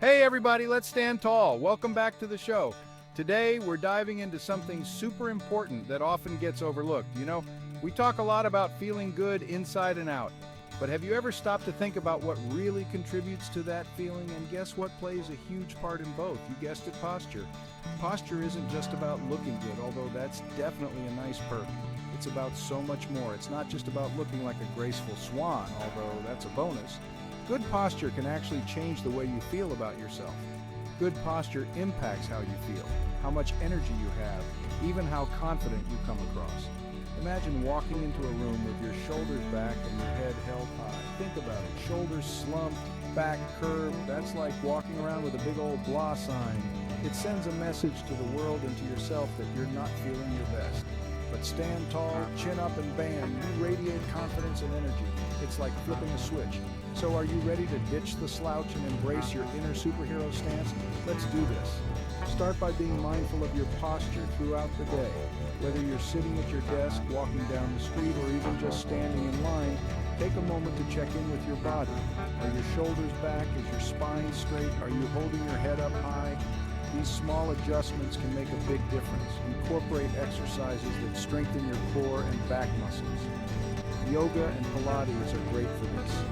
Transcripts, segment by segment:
Hey everybody, let's stand tall. Welcome back to the show. Today we're diving into something super important that often gets overlooked. We talk a lot about feeling good inside and out, but have you ever stopped to think about what really contributes to that feeling? And guess what plays a huge part in both? You guessed it, posture. Posture isn't just about looking good, although that's definitely a nice perk. It's about so much more. It's not just about looking like a graceful swan, although that's a bonus. Good posture can actually change the way you feel about yourself. Good posture impacts how you feel, how much energy you have, even how confident you come across. Imagine walking into a room with your shoulders back and your head held high. Think about it. Shoulders slumped, back curved. That's like walking around with a big old blah sign. It sends a message to the world and to yourself that you're not feeling your best. But stand tall, chin up, and bam, you radiate confidence and energy. It's like flipping a switch. So are you ready to ditch the slouch and embrace your inner superhero stance? Let's do this. Start by being mindful of your posture throughout the day. Whether you're sitting at your desk, walking down the street, or even just standing in line, take a moment to check in with your body. Are your shoulders back? Is your spine straight? Are you holding your head up high? These small adjustments can make a big difference. Incorporate exercises that strengthen your core and back muscles. Yoga and Pilates are great for this.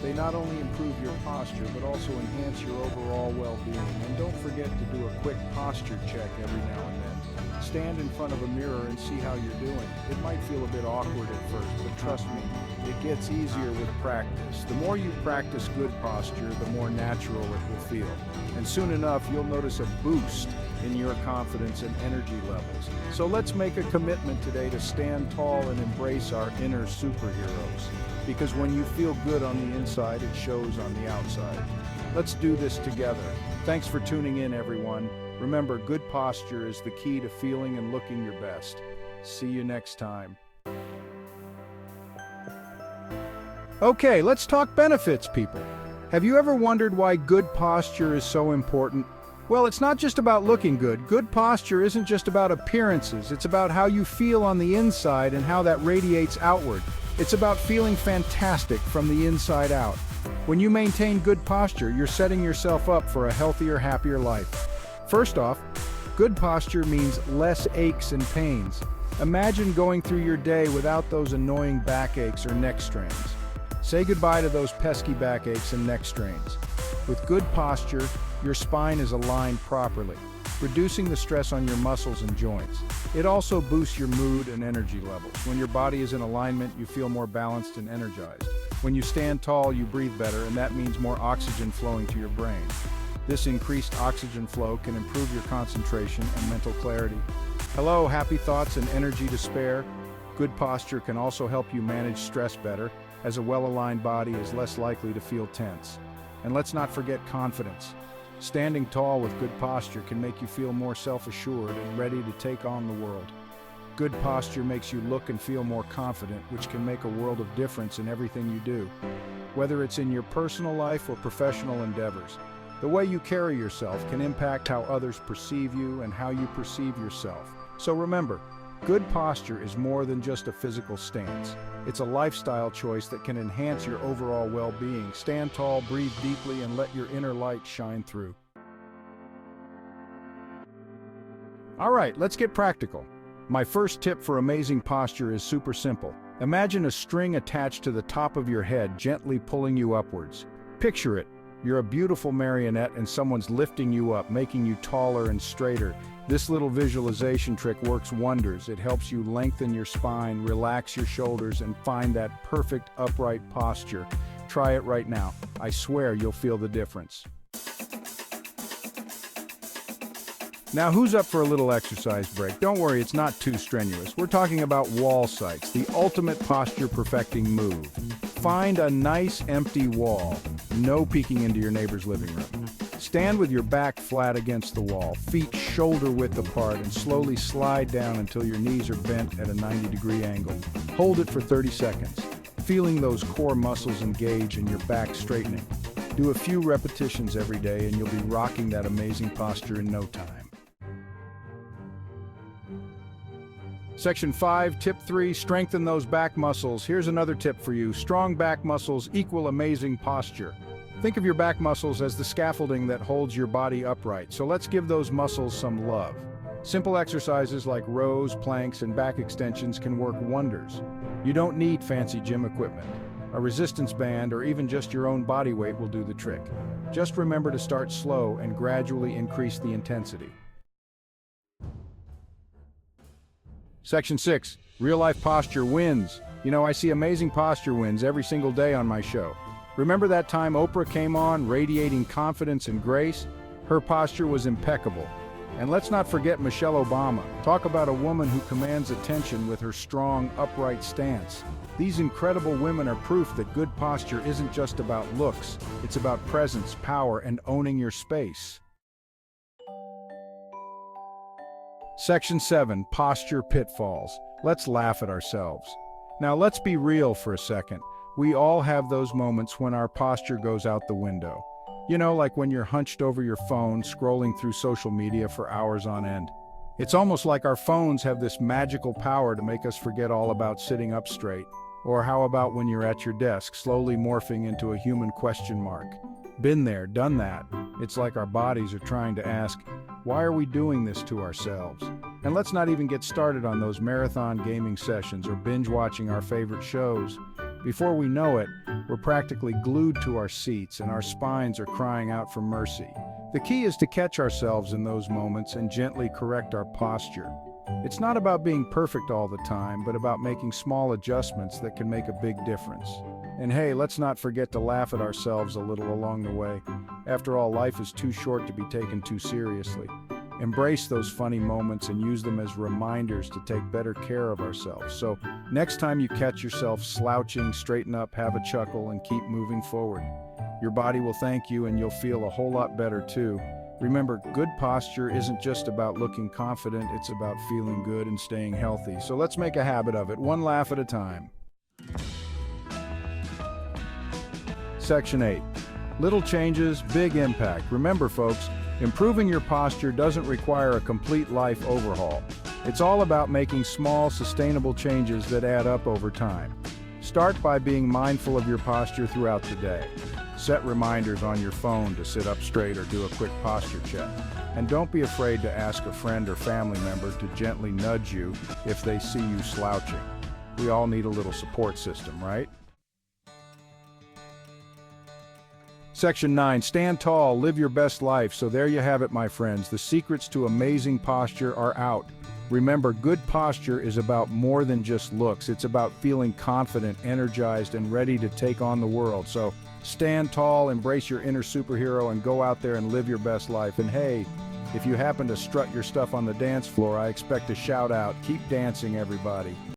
They not only improve your posture, but also enhance your overall well-being. And don't forget to do a quick posture check every now and then. Stand in front of a mirror and see how you're doing. It might feel a bit awkward at first, but trust me, it gets easier with practice. The more you practice good posture, the more natural it will feel. And soon enough, you'll notice a boost in your confidence and energy levels. So let's make a commitment today to stand tall and embrace our inner superheroes. Because when you feel good on the inside, it shows on the outside. Let's do this together. Thanks for tuning in, everyone. Remember, good posture is the key to feeling and looking your best. See you next time. Okay, let's talk benefits, people. Have you ever wondered why good posture is so important? Well, it's not just about looking good. Good posture isn't just about appearances. It's about how you feel on the inside and how that radiates outward. It's about feeling fantastic from the inside out. When you maintain good posture, you're setting yourself up for a healthier, happier life. First off, good posture means less aches and pains. Imagine going through your day without those annoying backaches or neck strains. Say goodbye to those pesky backaches and neck strains. With good posture, your spine is aligned properly, reducing the stress on your muscles and joints. It also boosts your mood and energy levels. When your body is in alignment, you feel more balanced and energized. When you stand tall, you breathe better, and that means more oxygen flowing to your brain. This increased oxygen flow can improve your concentration and mental clarity. Hello, happy thoughts and energy to spare. Good posture can also help you manage stress better, as a well-aligned body is less likely to feel tense. And let's not forget confidence. Standing tall with good posture can make you feel more self-assured and ready to take on the world. Good posture makes you look and feel more confident, which can make a world of difference in everything you do. Whether it's in your personal life or professional endeavors, the way you carry yourself can impact how others perceive you and how you perceive yourself. So remember, good posture is more than just a physical stance. It's a lifestyle choice that can enhance your overall well-being. Stand tall, breathe deeply, and let your inner light shine through. All right, let's get practical. My first tip for amazing posture is super simple. Imagine a string attached to the top of your head, gently pulling you upwards. Picture it. You're a beautiful marionette and someone's lifting you up, making you taller and straighter. This little visualization trick works wonders. It helps you lengthen your spine, relax your shoulders, and find that perfect upright posture. Try it right now. I swear you'll feel the difference. Now, who's up for a little exercise break? Don't worry, it's not too strenuous. We're talking about wall sites, the ultimate posture perfecting move. Find a nice empty wall. No peeking into your neighbor's living room. Stand with your back flat against the wall, feet shoulder width apart, and slowly slide down until your knees are bent at a 90-degree angle. Hold it for 30 seconds, feeling those core muscles engage and your back straightening. Do a few repetitions every day and you'll be rocking that amazing posture in no time. Section 5, Tip 3, strengthen those back muscles. Here's another tip for you. Strong back muscles equal amazing posture. Think of your back muscles as the scaffolding that holds your body upright, so let's give those muscles some love. Simple exercises like rows, planks, and back extensions can work wonders. You don't need fancy gym equipment. A resistance band or even just your own body weight will do the trick. Just remember to start slow and gradually increase the intensity. Section 6. Real-life posture wins. You know, I see amazing posture wins every single day on my show. Remember that time Oprah came on, radiating confidence and grace? Her posture was impeccable. And let's not forget Michelle Obama. Talk about a woman who commands attention with her strong, upright stance. These incredible women are proof that good posture isn't just about looks. It's about presence, power, and owning your space. Section 7. Posture pitfalls. Let's laugh at ourselves. Now let's be real for a second. We all have those moments when our posture goes out the window. You know, like when you're hunched over your phone, scrolling through social media for hours on end. It's almost like our phones have this magical power to make us forget all about sitting up straight. Or how about when you're at your desk, slowly morphing into a human question mark? Been there, done that. It's like our bodies are trying to ask, why are we doing this to ourselves? And let's not even get started on those marathon gaming sessions or binge watching our favorite shows. Before we know it, we're practically glued to our seats and our spines are crying out for mercy. The key is to catch ourselves in those moments and gently correct our posture. It's not about being perfect all the time, but about making small adjustments that can make a big difference. And hey, let's not forget to laugh at ourselves a little along the way. After all, life is too short to be taken too seriously. Embrace those funny moments and use them as reminders to take better care of ourselves. So next time you catch yourself slouching, straighten up, have a chuckle, and keep moving forward. Your body will thank you and you'll feel a whole lot better too. Remember, good posture isn't just about looking confident, it's about feeling good and staying healthy. So let's make a habit of it, one laugh at a time. Section 8. Little changes, big impact. Remember folks, improving your posture doesn't require a complete life overhaul. It's all about making small, sustainable changes that add up over time. Start by being mindful of your posture throughout the day. Set reminders on your phone to sit up straight or do a quick posture check. And don't be afraid to ask a friend or family member to gently nudge you if they see you slouching. We all need a little support system, right? Section 9. Stand tall, live your best life. So there you have it, my friends. The secrets to amazing posture are out. Remember, good posture is about more than just looks. It's about feeling confident, energized, and ready to take on the world. So stand tall, embrace your inner superhero, and go out there and live your best life. And hey, if you happen to strut your stuff on the dance floor, I expect a shout out. Keep dancing, everybody.